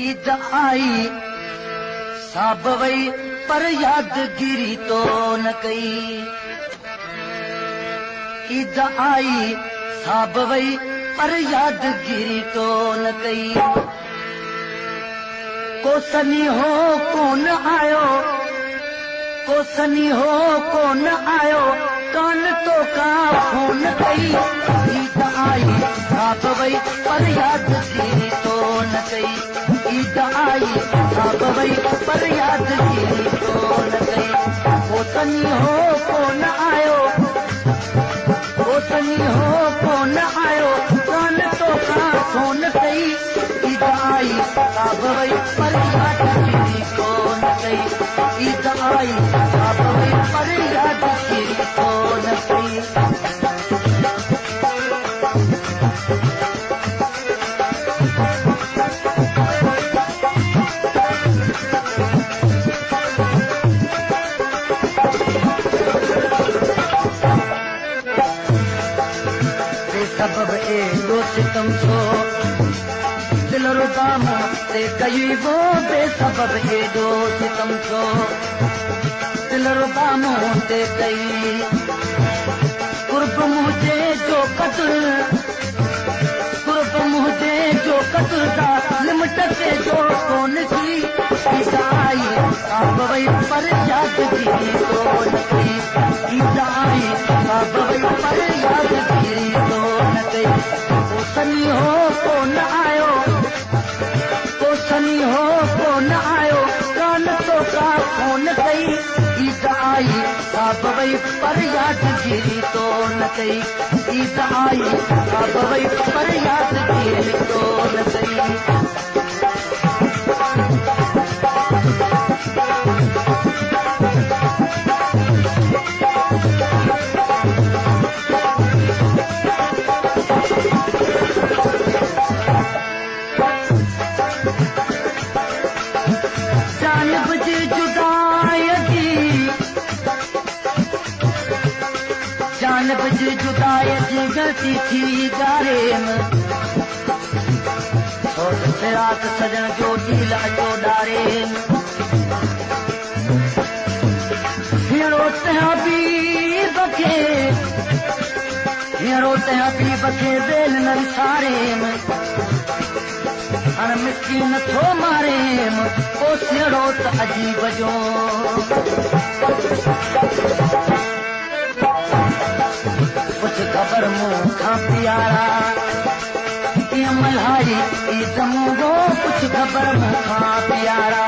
ईद आई साब वई पर यादगिरी तो न कई। ईद आई साब वई पर यादगिरी तो न कई। को सनी हो कोन आयो, को सनी हो कोन आयो, कान तो का फोन कई। ईद आई साब वई पर यादगिरी तो न कई। ईद आई साब वई पर यादगिरी तो न कई। को सनी हो कोन आयो, को सनी हो कोन आयो, कान तो का फोन कई। ईद आई साब वई पर यादगिरी तो न कई। ईद आई साब वई पर यादगिरी तो न कई। सबब एड़ो सितम छो दिल रुदा मुझसे कई वो बेसबब एड़ो सितम छो दिल रुदा मुझसे कई। कुर्ब मुझे जो कत्ल, कुर्ब मुझे जो कत्ल दा लिमट से जो कौन की। ईद आई साब वई पर यादगिरी तो न कई। ईद आई साब वई पर यादगिरी तो न कई। को सनी हो कोन आयो, को सनी हो कोन आयो, कान तो का फोन कई। ईद आई साब वई पर यादगिरी तो न कई। ईद आई साब वई पर यादगिरी तो न कई। जान बुझ जुदाई जी गलती थी गारे में, छोट से रात सजन जो दिल अचो डारे में। हीरो तहबीब के, हीरो तहबीब के बेल न सारे में। हर मिस्कीन थो मारे में ओ सिरो त अजीब जो। कुछ खबर मुँह खां प्यारा ये मल्हारी ईद मुगो। कुछ खबर मुँह खां प्यारा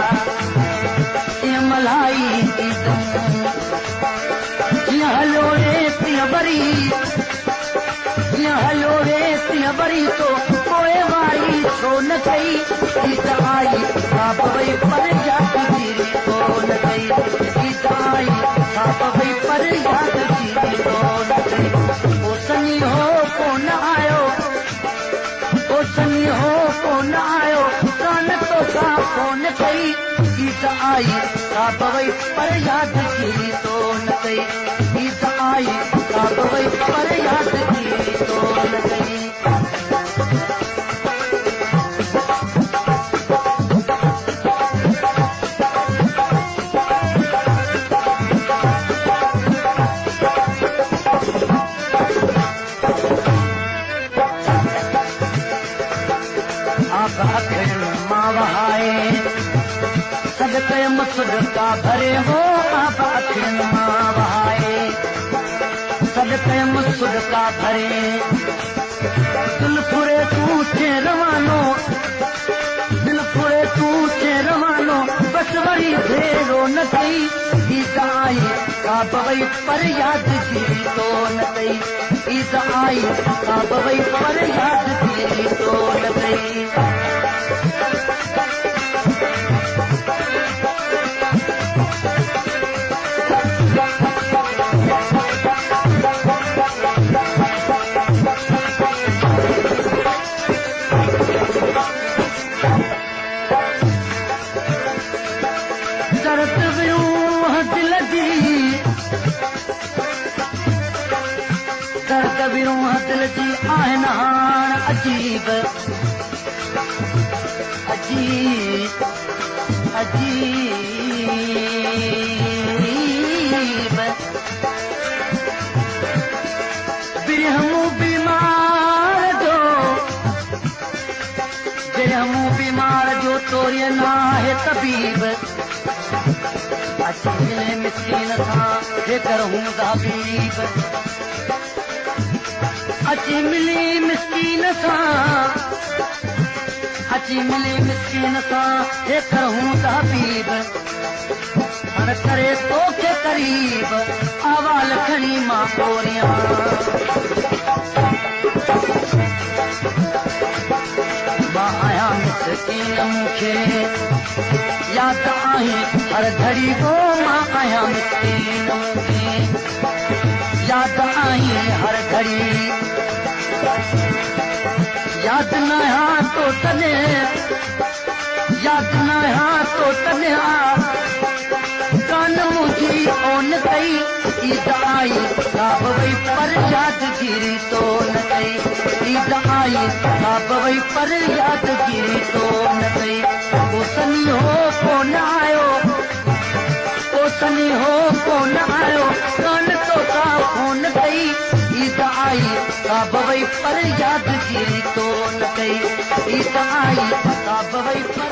ये मल्हारी ईद मुगो। हलो रे तिया बरी, हलो रे तिया बरी तो कोई वारी छो न कई। ईद आई साब वई पर यादगिरी तो न कई। ईद आई साब वई पर यादगिरी तो न कई। को सनी हो कोन आयो, को सनी हो कोन आयो, कान तो का फोन कई। ईद आई साब वई पर यादगिरी तो न कई। ईद आई साब वई पर यादगिरी तो न कई। सदके मुसदका भरे हो आप अखिन मां बहाए। सदके मुसदका भरे दिल फुरे तू थे रवानो, दिल फुरे तू थे रवानो, बस वरी भेरो न कई। ईद आई साब वई पर यादगिरी तो न कई। ईद आई साब वई पर यादगिरी तो न कई। दिल जी आहिन हाण अजीब, अजीब अजीब बिरहमू बीमार जो तोरिय ना है तबीब अची मिले मिस्कीन सां हे करहूं ताबीब अची मिली मिस्कीन सां हे करहूं ताबीब हर करे तोखे करीब आवाल खणी मां तोरियां मां आहियां मिस्कीन मूंखे याद आहे हर घड़ी वो मां आहियां मिस्कीन मूंखे याद आहे हर घड़ी याद न तो तने कान मुझी ओन कई ईद आई साब वई पर यादगिरी तो न कई ईद आई साब वई पर यादगिरी तो न कई वो सनी हो कोन आयो कान तो सा फोन कई ईद आई साब वई पर यादगिरी तो न कई ईद आई साब वई पर